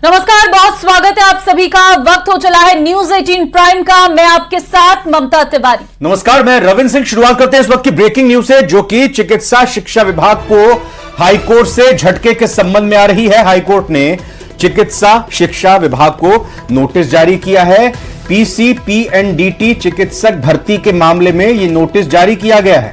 नमस्कार, बहुत स्वागत है आप सभी का। वक्त हो चला है न्यूज 18 प्राइम का। मैं आपके साथ ममता तिवारी। नमस्कार, मैं रविंद्र सिंह। शुरुआत करते हैं इस वक्त की ब्रेकिंग न्यूज से, जो कि चिकित्सा शिक्षा विभाग को हाईकोर्ट से झटके के संबंध में आ रही है। हाईकोर्ट ने चिकित्सा शिक्षा विभाग को नोटिस जारी किया है। पीसीपीएनडीटी चिकित्सक भर्ती के मामले में यह नोटिस जारी किया गया है।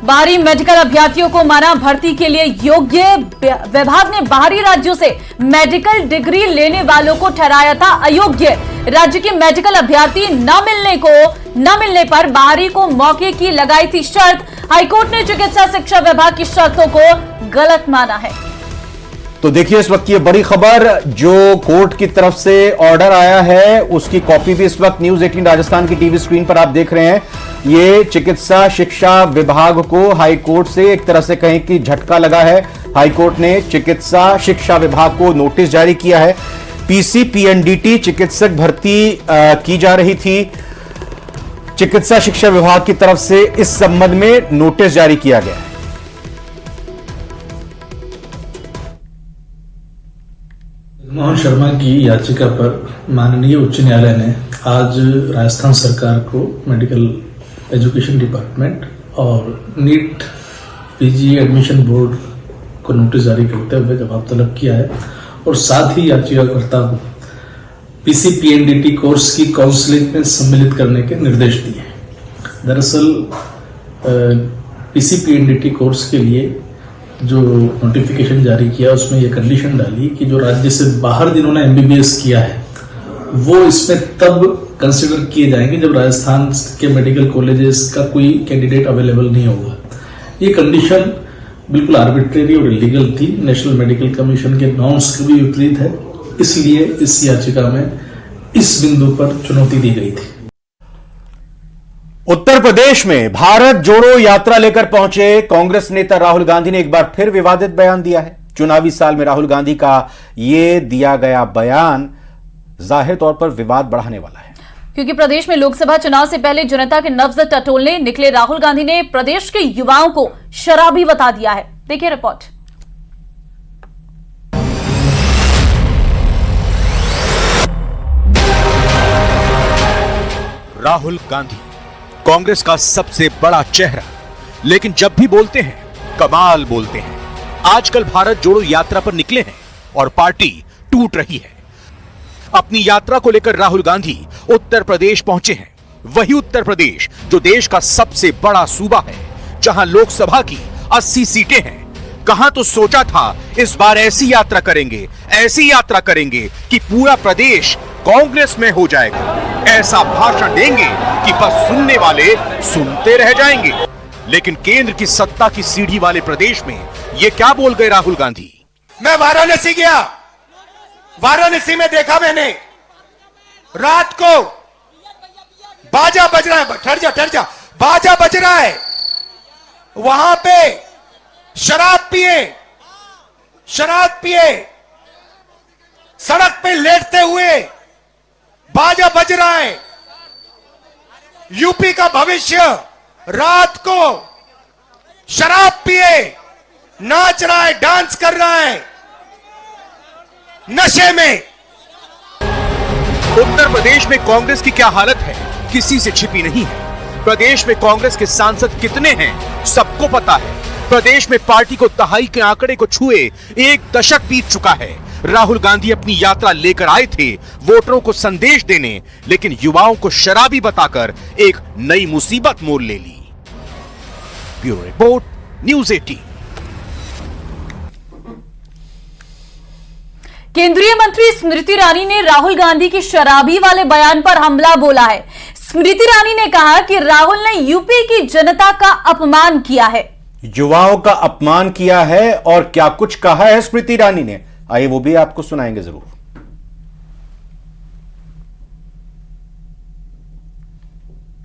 बाहरी मेडिकल अभ्यर्थियों को माना भर्ती के लिए योग्य। विभाग ने बाहरी राज्यों से मेडिकल डिग्री लेने वालों को ठहराया था अयोग्य। राज्य के मेडिकल अभ्यर्थी न मिलने पर बाहरी को मौके की लगाई थी शर्त। हाईकोर्ट ने चिकित्सा शिक्षा विभाग की शर्तों को गलत माना है। तो देखिए, इस वक्त की बड़ी खबर, जो कोर्ट की तरफ से ऑर्डर आया है उसकी कॉपी भी इस वक्त न्यूज 18 राजस्थान की टीवी स्क्रीन पर आप देख रहे हैं। ये चिकित्सा शिक्षा विभाग को हाईकोर्ट से एक तरह से कहें कि झटका लगा है। हाईकोर्ट ने चिकित्सा शिक्षा विभाग को नोटिस जारी किया है। पीसीपीएनडीटी चिकित्सक भर्ती की जा रही थी। चिकित्सा शिक्षा विभाग की तरफ से इस संबंध में नोटिस जारी किया गया है। मोहन शर्मा की याचिका पर माननीय उच्च न्यायालय ने आज राजस्थान सरकार को मेडिकल एजुकेशन डिपार्टमेंट और नीट पीजी एडमिशन बोर्ड को नोटिस जारी करते हुए जवाब तलब किया है और साथ ही याचिकाकर्ता को पीसीपीएनडीटी कोर्स की काउंसलिंग में सम्मिलित करने के निर्देश दिए हैं। दरअसल पीसीपीएनडीटी कोर्स के लिए जो नोटिफिकेशन जारी किया उसमें यह कंडीशन डाली कि जो राज्य से बाहर जिन्होंने एमबीबीएस किया है वो इसमें तब कंसिडर किए जाएंगे जब राजस्थान के मेडिकल कॉलेजेस का कोई कैंडिडेट अवेलेबल नहीं होगा। ये कंडीशन बिल्कुल आर्बिट्रेरी और इलीगल थी, नेशनल मेडिकल कमीशन के नॉर्म्स के भी विपरीत है। इसलिए इस याचिका में इस बिंदु पर चुनौती दी गई थी। उत्तर प्रदेश में भारत जोड़ो यात्रा लेकर पहुंचे कांग्रेस नेता राहुल गांधी ने एक बार फिर विवादित बयान दिया है। चुनावी साल में राहुल गांधी का यह दिया गया बयान जाहिर तौर पर विवाद बढ़ाने वाला है, क्योंकि प्रदेश में लोकसभा चुनाव से पहले जनता के नब्ज टटोलने निकले राहुल गांधी ने प्रदेश के युवाओं को शराबी बता दिया है। देखिए रिपोर्ट। राहुल गांधी कांग्रेस का सबसे बड़ा चेहरा, लेकिन जब भी बोलते हैं कमाल बोलते हैं। आजकल भारत जोड़ो यात्रा पर निकले हैं और पार्टी टूट रही है। अपनी यात्रा को लेकर राहुल गांधी उत्तर प्रदेश पहुंचे हैं। वही उत्तर प्रदेश जो देश का सबसे बड़ा सूबा है, जहां लोकसभा की 80 सीटें हैं। कहां तो सोचा था इस बार ऐसी यात्रा करेंगे कि पूरा प्रदेश कांग्रेस में हो जाएगा। ऐसा भाषण देंगे कि बस सुनने वाले सुनते रह जाएंगे। लेकिन केंद्र की सत्ता की सीढ़ी वाले प्रदेश में ये क्या बोल गए राहुल गांधी? मैं वाराणसी गया, वाराणसी में देखा मैंने रात को बाजा बज रहा है। ठहर जा, बाजा बज रहा है। वहां पे शराब पिए सड़क पे लेटते हुए बाजा बज रहा है। यूपी का भविष्य रात को शराब पिए नाच रहा है, डांस कर रहा है नशे में। उत्तर प्रदेश में कांग्रेस की क्या हालत है किसी से छिपी नहीं है। प्रदेश में कांग्रेस के सांसद कितने हैं सबको पता है। प्रदेश में पार्टी को दहाई के आंकड़े को छुए 1 दशक बीत चुका है। राहुल गांधी अपनी यात्रा लेकर आए थे वोटरों को संदेश देने, लेकिन युवाओं को शराबी बताकर एक नई मुसीबत मोल ले ली। Bureau report, news 18। केंद्रीय मंत्री स्मृति ईरानी ने राहुल गांधी की शराबी वाले बयान पर हमला बोला है। स्मृति ईरानी ने कहा कि राहुल ने यूपी की जनता का अपमान किया है, युवाओं का अपमान किया है। और क्या कुछ कहा है स्मृति ईरानी ने, आइए वो भी आपको सुनाएंगे जरूर।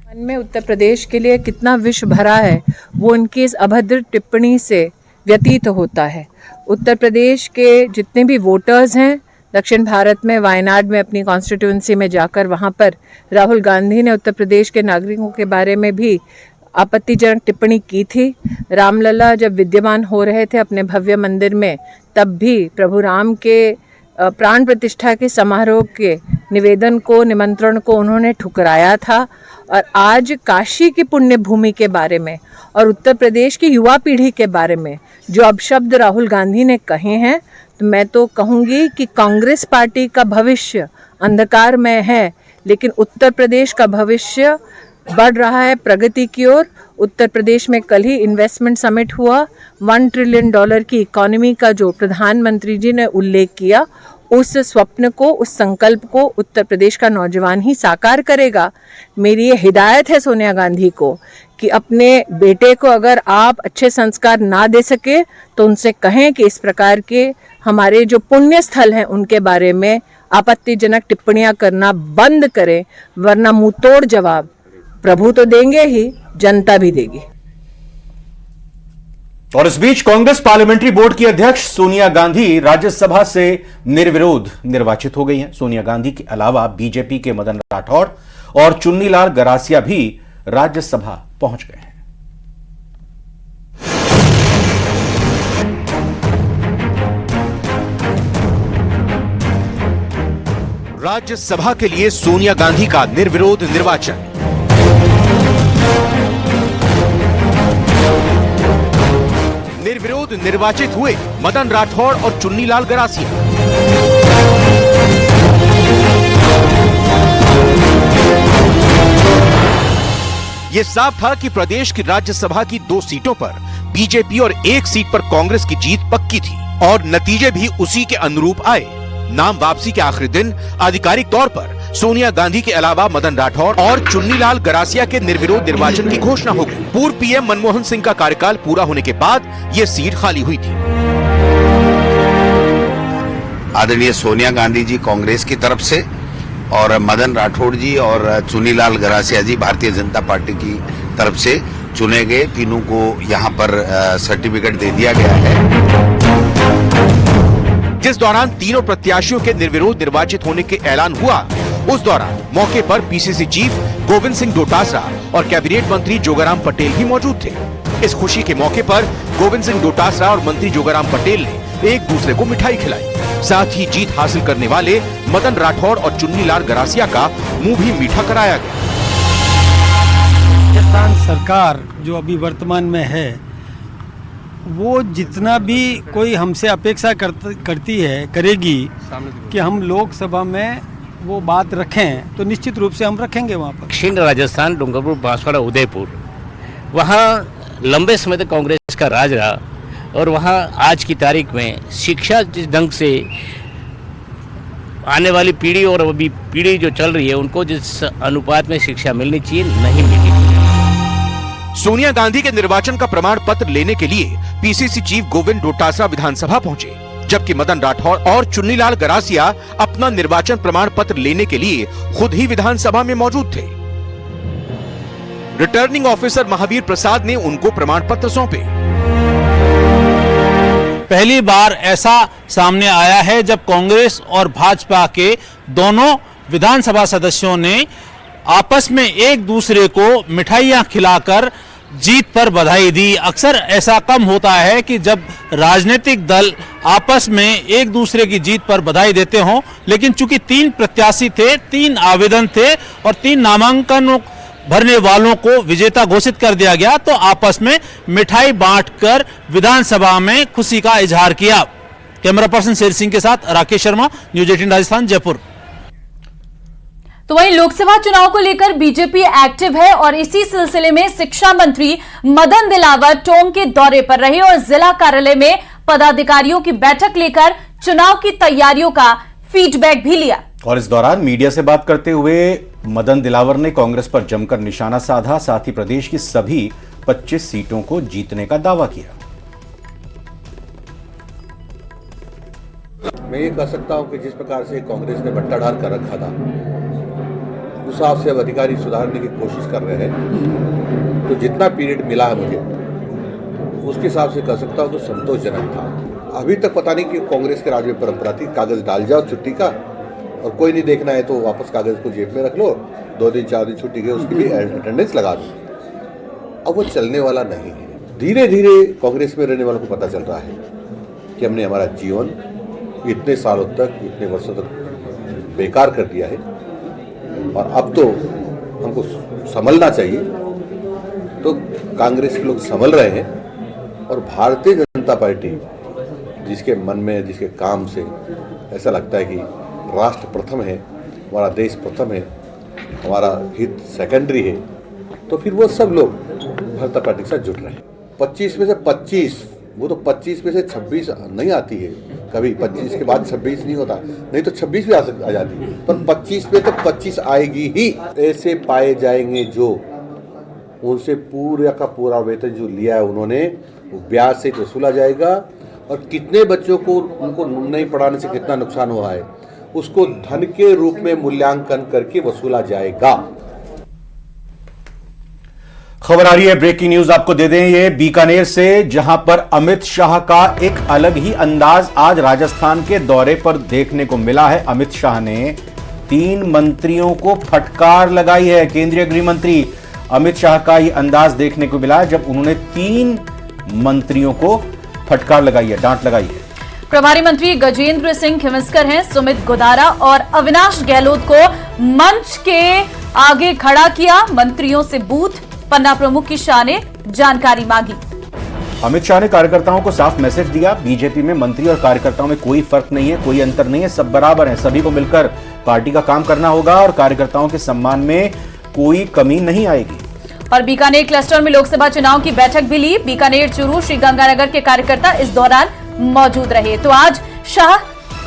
मन में उत्तर प्रदेश के लिए कितना विष भरा है वो उनकी इस अभद्र टिप्पणी से व्यतीत होता है। उत्तर प्रदेश के जितने भी वोटर्स हैं, दक्षिण भारत में वायनाड में अपनी कॉन्स्टिट्यूंसी में जाकर वहाँ पर राहुल गांधी ने उत्तर प्रदेश के नागरिकों के बारे में भी आपत्तिजनक टिप्पणी की थी। रामलला जब विद्यमान हो रहे थे अपने भव्य मंदिर में, तब भी प्रभु राम के प्राण प्रतिष्ठा के समारोह के निमंत्रण को उन्होंने ठुकराया था। और आज काशी की पुण्य भूमि के बारे में और उत्तर प्रदेश की युवा पीढ़ी के बारे में जो अपशब्द राहुल गांधी ने कहे हैं, तो मैं तो कहूँगी कि कांग्रेस पार्टी का भविष्य अंधकार में है, लेकिन उत्तर प्रदेश का भविष्य बढ़ रहा है प्रगति की ओर। उत्तर प्रदेश में कल ही इन्वेस्टमेंट समिट हुआ। $1 ट्रिलियन की इकोनॉमी का जो प्रधानमंत्री जी ने उल्लेख किया, उस स्वप्न को, उस संकल्प को उत्तर प्रदेश का नौजवान ही साकार करेगा। मेरी ये हिदायत है सोनिया गांधी को कि अपने बेटे को अगर आप अच्छे संस्कार ना दे सके तो उनसे कहें कि इस प्रकार के हमारे जो पुण्य स्थल हैं उनके बारे में आपत्तिजनक टिप्पणियां करना बंद करें, वरना मुंह तोड़ जवाब प्रभु तो देंगे ही, जनता भी देगी। और इस बीच कांग्रेस पार्लियामेंट्री बोर्ड की अध्यक्ष सोनिया गांधी राज्यसभा से निर्विरोध निर्वाचित हो गई हैं। सोनिया गांधी के अलावा बीजेपी के मदन राठौड़ और चुन्नीलाल गरासिया भी राज्यसभा पहुंच गए हैं। राज्यसभा के लिए सोनिया गांधी का निर्विरोध निर्वाचन। निर्विरोध निर्वाचित हुए मदन राठौड़ और चुन्नीलाल गरासिया। यह साफ था कि प्रदेश की राज्यसभा की 2 सीटों पर बीजेपी और 1 सीट पर कांग्रेस की जीत पक्की थी और नतीजे भी उसी के अनुरूप आए। नाम वापसी के आखिरी दिन आधिकारिक तौर पर सोनिया गांधी के अलावा मदन राठौड़ और चुन्नीलाल गरासिया के निर्विरोध निर्वाचन की घोषणा हो गई। पूर्व पीएम मनमोहन सिंह का कार्यकाल पूरा होने के बाद ये सीट खाली हुई थी। आदरणीय सोनिया गांधी जी कांग्रेस की तरफ से और मदन राठौड़ जी और चुन्नीलाल गरासिया जी भारतीय जनता पार्टी की तरफ से चुने गए। तीनों को यहाँ पर सर्टिफिकेट दे दिया गया है। जिस दौरान तीनों प्रत्याशियों के निर्विरोध निर्वाचित होने के ऐलान हुआ, उस दौरान मौके पर पीसीसी चीफ गोविंद सिंह डोटासरा और कैबिनेट मंत्री जोगाराम पटेल भी मौजूद थे। इस खुशी के मौके पर गोविंद सिंह डोटासरा और मंत्री जोगाराम पटेल ने एक दूसरे को मिठाई खिलाई। साथ ही जीत हासिल करने वाले मदन राठौड़ और चुन्नीलाल गरासिया का मुंह भी मीठा कराया गया। राजस्थान सरकार जो अभी वर्तमान में है, वो जितना भी कोई हमसे अपेक्षा करती है, करेगी कि हम लोकसभा में वो बात रखें, तो निश्चित रूप से हम रखेंगे। वहाँ पर दक्षिण राजस्थान, डूंगरपुर, बांसवाड़ा, उदयपुर, वहाँ लंबे समय तक कांग्रेस का राज रहा और वहाँ आज की तारीख में शिक्षा जिस ढंग से आने वाली पीढ़ी और अभी पीढ़ी जो चल रही है, उनको जिस अनुपात में शिक्षा मिलनी चाहिए, नहीं मिली। सोनिया गांधी के निर्वाचन का प्रमाण पत्र लेने के लिए पीसीसी चीफ गोविंद डोटासरा विधानसभा पहुंचे, जबकि मदन राठौड़ और चुन्नीलाल गरासिया अपना निर्वाचन प्रमाण पत्र लेने के लिए खुद ही विधानसभा में मौजूद थे। रिटर्निंग ऑफिसर महावीर प्रसाद ने उनको प्रमाण पत्र सौंपे। पहली बार ऐसा सामने आया है जब कांग्रेस और भाजपा के दोनों विधानसभा सदस्यों ने आपस में एक दूसरे को मिठाइयां खिलाकर जीत पर बधाई दी। अक्सर ऐसा कम होता है कि जब राजनीतिक दल आपस में एक दूसरे की जीत पर बधाई देते हों, लेकिन चूंकि 3 प्रत्याशी थे, 3 आवेदन थे और 3 नामांकन भरने वालों को विजेता घोषित कर दिया गया, तो आपस में मिठाई बांटकर विधानसभा में खुशी का इजहार किया। कैमरा पर्सन शेर सिंह के साथ राकेश शर्मा, न्यूज 18 राजस्थान, जयपुर। तो वहीं लोकसभा चुनाव को लेकर बीजेपी एक्टिव है और इसी सिलसिले में शिक्षा मंत्री मदन दिलावर टोंक के दौरे पर रहे और जिला कार्यालय में पदाधिकारियों की बैठक लेकर चुनाव की तैयारियों का फीडबैक भी लिया। और इस दौरान मीडिया से बात करते हुए मदन दिलावर ने कांग्रेस पर जमकर निशाना साधा, साथ ही प्रदेश की सभी 25 सीटों को जीतने का दावा किया। मैं ये कह सकता हूं कि जिस प्रकार से कांग्रेस ने बट्टाढार कर रखा था, उस हिसाब से अब अधिकारी सुधारने की कोशिश कर रहे हैं। तो जितना पीरियड मिला है मुझे, उसके हिसाब से कह सकता हूं तो संतोषजनक था। अभी तक पता नहीं कि कांग्रेस के राज में परंपरा थी, कागज डाल जाओ छुट्टी का, और कोई नहीं देखना है तो वापस कागज को जेब में रख लो, 2 दिन 4 दिन छुट्टी गई उसकी भी अटेंडेंस लगा दो। अब वो चलने वाला नहीं है। धीरे धीरे कांग्रेस में रहने वालों को पता चल रहा है कि हमने हमारा जीवन इतने सालों तक, इतने वर्षों तक बेकार कर दिया है और अब तो हमको संभलना चाहिए। तो कांग्रेस के लोग संभल रहे हैं और भारतीय जनता पार्टी जिसके मन में, जिसके काम से ऐसा लगता है कि राष्ट्र प्रथम है, हमारा देश प्रथम है, हमारा हित सेकेंडरी है, तो फिर वो सब लोग भारतीय पार्टी के साथ जुट रहे हैं। 25 में से 25, वो तो 25 में से 26 नहीं आती है कभी, 25 के बाद 26 नहीं होता, नहीं तो 26 भी आ जाती है, पर 25 में तो 25 आएगी ही। ऐसे पाए जाएंगे जो उनसे पूरा का पूरा वेतन जो लिया है उन्होंने, ब्याज से वसूला जाएगा और कितने बच्चों को उनको नहीं पढ़ाने से कितना नुकसान हुआ है उसको धन के रूप में मूल्यांकन करके वसूला जाएगा। खबर आ रही है, ब्रेकिंग न्यूज आपको दे दें ये बीकानेर से, जहां पर अमित शाह का एक अलग ही अंदाज आज राजस्थान के दौरे पर देखने को मिला है। अमित शाह ने 3 मंत्रियों को फटकार लगाई है। केंद्रीय गृह मंत्री अमित शाह का ये अंदाज देखने को मिला है जब उन्होंने 3 मंत्रियों को फटकार लगाई है, डांट लगाई है। प्रभारी मंत्री गजेंद्र सिंह खिवंसकर हैं, सुमित गोदारा और अविनाश गहलोत को मंच के आगे खड़ा किया। मंत्रियों से बूथ पन्ना प्रमुख की शाह ने जानकारी मांगी। अमित शाह ने कार्यकर्ताओं को साफ मैसेज दिया, बीजेपी में मंत्री और कार्यकर्ताओं में कोई फर्क नहीं है, कोई अंतर नहीं है, सब बराबर हैं, सभी को मिलकर पार्टी का काम करना होगा और कार्यकर्ताओं के सम्मान में कोई कमी नहीं आएगी। और बीकानेर क्लस्टर में लोकसभा चुनाव की बैठक भी ली। बीकानेर, चूरू, श्रीगंगानगर के कार्यकर्ता इस दौरान मौजूद रहे। तो आज शाह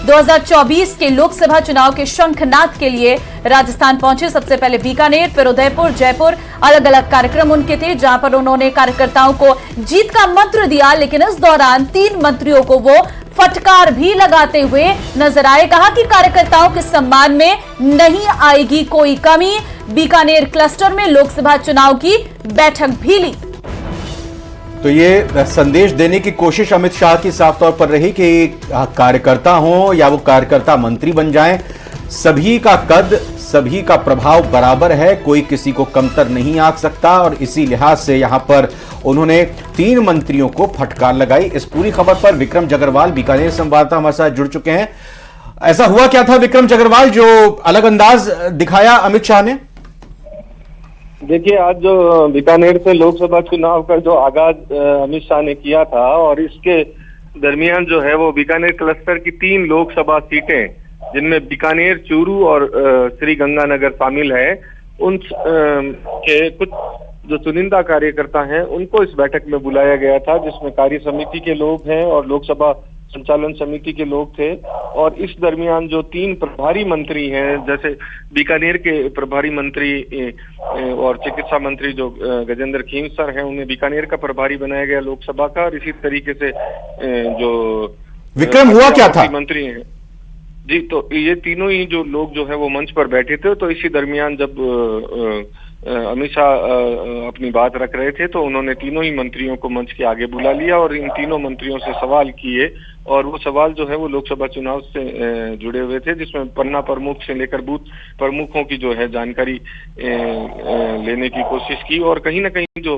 2024 के लोकसभा चुनाव के शंखनाद के लिए राजस्थान पहुंचे। सबसे पहले बीकानेर, फिर उदयपुर, जयपुर, अलग अलग कार्यक्रम उनके थे जहां पर उन्होंने कार्यकर्ताओं को जीत का मंत्र दिया। लेकिन इस दौरान 3 मंत्रियों को वो फटकार भी लगाते हुए नजर आए। कहा कि कार्यकर्ताओं के सम्मान में नहीं आएगी कोई कमी। बीकानेर क्लस्टर में लोकसभा चुनाव की बैठक भी ली। तो ये संदेश देने की कोशिश अमित शाह की साफ तौर पर रही कि कार्यकर्ता हो या वो कार्यकर्ता मंत्री बन जाएं, सभी का कद, सभी का प्रभाव बराबर है, कोई किसी को कमतर नहीं आंक सकता। और इसी लिहाज से यहां पर उन्होंने 3 मंत्रियों को फटकार लगाई। इस पूरी खबर पर विक्रम जगरवाल, बीकानेर संवाददाता, हमारे साथ जुड़ चुके हैं। ऐसा हुआ क्या था विक्रम जगरवाल, जो अलग अंदाज दिखाया अमित शाह ने? देखिए, आज जो बीकानेर से लोकसभा चुनाव का जो आगाज अमित शाह ने किया था और इसके दरमियान जो है वो बीकानेर क्लस्टर की 3 लोकसभा सीटें जिनमें बीकानेर, चूरू और श्रीगंगानगर शामिल है, उन के कुछ जो चुनिंदा कार्यकर्ता हैं उनको इस बैठक में बुलाया गया था, जिसमें कार्य समिति के लोग हैं और लोकसभा संचालन समिति के लोग थे। और इस दरमियान जो 3 प्रभारी मंत्री हैं, जैसे बीकानेर के प्रभारी मंत्री और चिकित्सा मंत्री जो गजेंद्र खींवसर हैं, उन्हें बीकानेर का प्रभारी बनाया गया लोकसभा का। और इसी तरीके से जो विक्रम हुआ क्या था मंत्री हैं जी, तो ये तीनों ही जो लोग जो है वो मंच पर बैठे थे। तो इसी दरमियान जब अमित शाह अपनी बात रख रहे थे तो उन्होंने तीनों ही मंत्रियों को मंच के आगे बुला लिया और इन तीनों मंत्रियों से सवाल किए। और वो सवाल जो है वो लोकसभा चुनाव से जुड़े हुए थे, जिसमें पन्ना प्रमुख से लेकर बूथ प्रमुखों की जो है जानकारी लेने की कोशिश की। और कहीं ना कहीं जो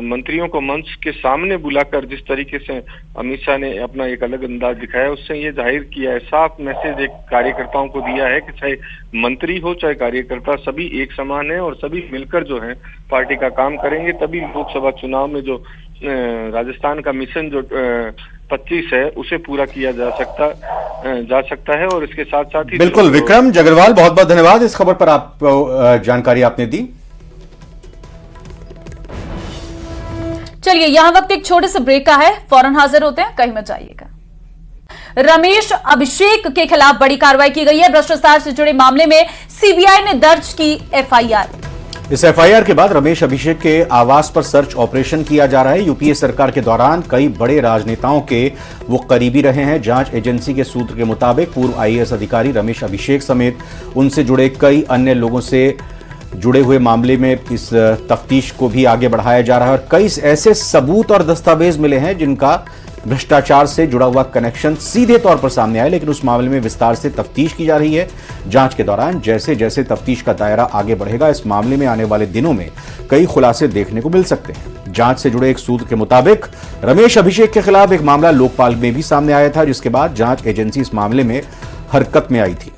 मंत्रियों को मंच के सामने बुलाकर जिस तरीके से अमित शाह ने अपना एक अलग अंदाज दिखाया, उससे ये जाहिर किया है, साफ मैसेज एक कार्यकर्ताओं को दिया है कि चाहे मंत्री हो चाहे कार्यकर्ता, सभी एक समान है और सभी मिलकर जो है पार्टी का काम करेंगे। तभी लोकसभा चुनाव में जो राजस्थान का मिशन जो 25 है उसे पूरा किया जा सकता है। और इसके साथ साथ ही बिल्कुल विक्रम जगरवाल, बहुत बहुत धन्यवाद इस खबर पर आपको जानकारी आपने दी। चलिए, यहां वक्त एक छोटे से ब्रेक का है, फौरन हाजिर होते हैं, कहीं मत जाइएगा। रमेश अभिषेक के खिलाफ बड़ी कार्रवाई की गई है। भ्रष्टाचार से जुड़े मामले में सीबीआई ने दर्ज की एफआईआर। इस एफआईआर के बाद रमेश अभिषेक के आवास पर सर्च ऑपरेशन किया जा रहा है। यूपीए सरकार के दौरान कई बड़े राजनेताओं के वो करीबी रहे हैं। जांच एजेंसी के सूत्र के मुताबिक पूर्व आईएएस अधिकारी रमेश अभिषेक समेत उनसे जुड़े कई अन्य लोगों से जुड़े हुए मामले में इस तफ्तीश को भी आगे बढ़ाया जा रहा है और कई ऐसे सबूत और दस्तावेज मिले हैं जिनका भ्रष्टाचार से जुड़ा हुआ कनेक्शन सीधे तौर पर सामने आया, लेकिन उस मामले में विस्तार से तफ्तीश की जा रही है। जांच के दौरान जैसे जैसे तफ्तीश का दायरा आगे बढ़ेगा, इस मामले में आने वाले दिनों में कई खुलासे देखने को मिल सकते हैं। जांच से जुड़े एक सूत्र के मुताबिक रमेश अभिषेक के खिलाफ एक मामला लोकपाल में भी सामने आया था, जिसके बाद जांच एजेंसी इस मामले में हरकत में आई थी।